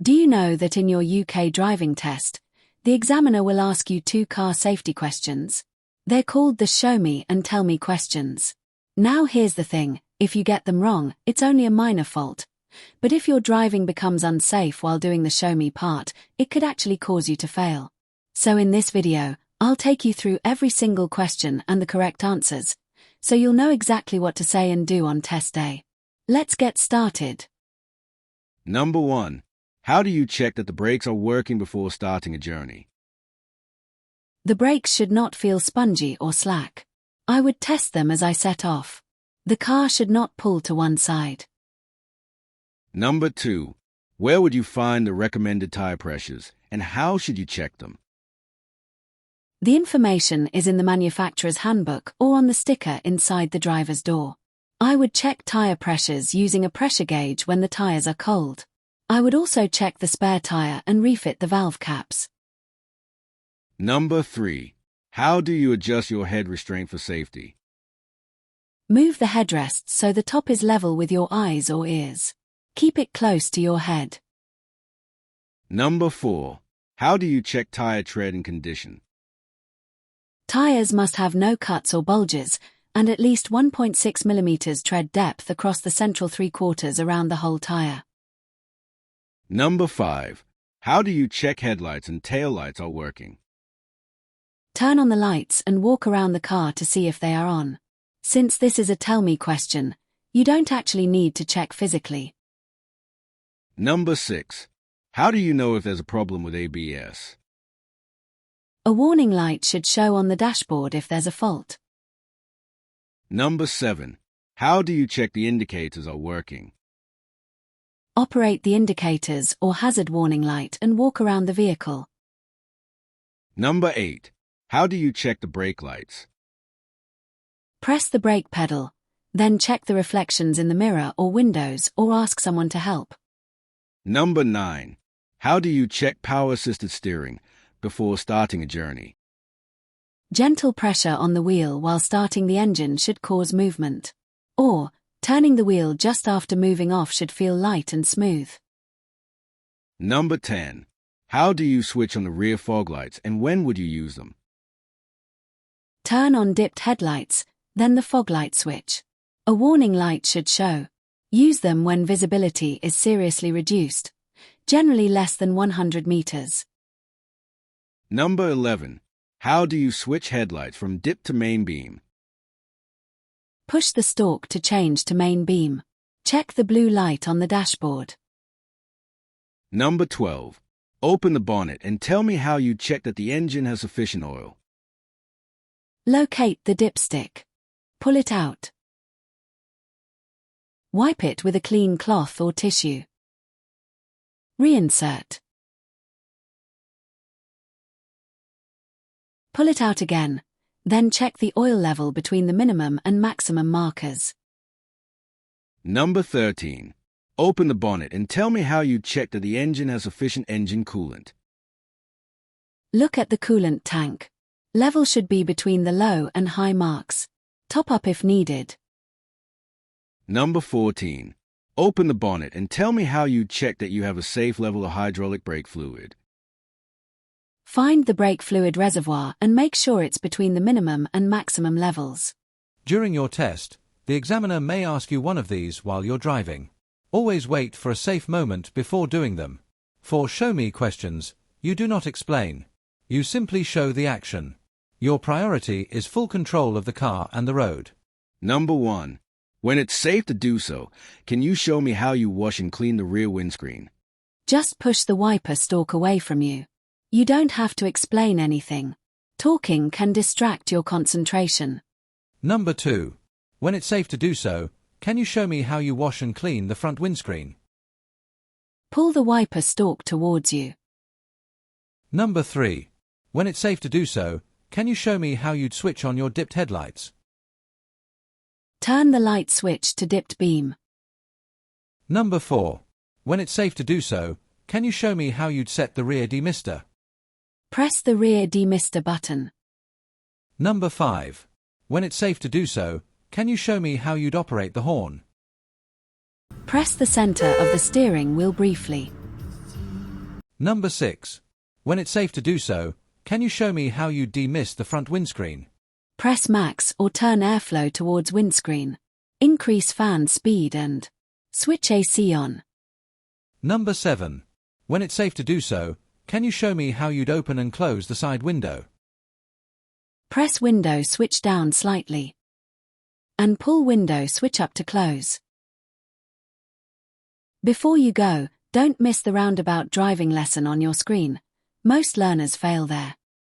Do you know that in your UK driving test, the examiner will ask you 2 car safety questions? They're called the show me and tell me questions. Now here's the thing, if you get them wrong, it's only a minor fault. But if your driving becomes unsafe while doing the show me part, it could actually cause you to fail. So in this video, I'll take you through every single question and the correct answers, so you'll know exactly what to say and do on test day. Let's get started. Number 1. How do you check that the brakes are working before starting a journey? The brakes should not feel spongy or slack. I would test them as I set off. The car should not pull to one side. Number 2. Where would you find the recommended tire pressures, and how should you check them? The information is in the manufacturer's handbook or on the sticker inside the driver's door. I would check tire pressures using a pressure gauge when the tires are cold. I would also check the spare tire and refit the valve caps. Number 3. How do you adjust your head restraint for safety? Move the headrest so the top is level with your eyes or ears. Keep it close to your head. Number 4. How do you check tire tread and condition? Tires must have no cuts or bulges, and at least 1.6 mm tread depth across the central 3/4 around the whole tire. Number 5. How do you check headlights and taillights are working? Turn on the lights and walk around the car to see if they are on. Since this is a tell me question, you don't actually need to check physically. Number 6. How do you know if there's a problem with ABS? A warning light should show on the dashboard if there's a fault. Number 7. How do you check the indicators are working? Operate the indicators or hazard warning light and walk around the vehicle. Number 8. How do you check the brake lights? Press the brake pedal, then check the reflections in the mirror or windows or ask someone to help. Number 9. How do you check power-assisted steering before starting a journey? Gentle pressure on the wheel while starting the engine should cause movement. Or, turning the wheel just after moving off should feel light and smooth. Number 10. How do you switch on the rear fog lights and when would you use them? Turn on dipped headlights, then the fog light switch. A warning light should show. Use them when visibility is seriously reduced, generally less than 100 meters. Number 11. How do you switch headlights from dip to main beam? Push the stalk to change to main beam. Check the blue light on the dashboard. Number 12. Open the bonnet and tell me how you check that the engine has sufficient oil. Locate the dipstick. Pull it out. Wipe it with a clean cloth or tissue. Reinsert. Pull it out again, then check the oil level between the minimum and maximum markers. Number 13. Open the bonnet and tell me how you check that the engine has sufficient engine coolant. Look at the coolant tank. Level should be between the low and high marks. Top up if needed. Number 14. Open the bonnet and tell me how you check that you have a safe level of hydraulic brake fluid. Find the brake fluid reservoir and make sure it's between the minimum and maximum levels. During your test, the examiner may ask you one of these while you're driving. Always wait for a safe moment before doing them. For show me questions, you do not explain. You simply show the action. Your priority is full control of the car and the road. Number 1. When it's safe to do so, can you show me how you wash and clean the rear windscreen? Just push the wiper stalk away from you. You don't have to explain anything. Talking can distract your concentration. Number 2. When it's safe to do so, can you show me how you wash and clean the front windscreen? Pull the wiper stalk towards you. Number 3. When it's safe to do so, can you show me how you'd switch on your dipped headlights? Turn the light switch to dipped beam. Number 4. When it's safe to do so, can you show me how you'd set the rear demister? Press the rear demister button. Number 5. When it's safe to do so, can you show me how you'd operate the horn? Press the center of the steering wheel briefly. Number 6. When it's safe to do so, can you show me how you demist the front windscreen? Press max or turn airflow towards windscreen. Increase fan speed and switch AC on. Number 7. When it's safe to do so, can you show me how you'd open and close the side window? Press window switch down slightly and pull window switch up to close. Before you go, don't miss the Roundabout driving lesson on your screen. Most learners fail there.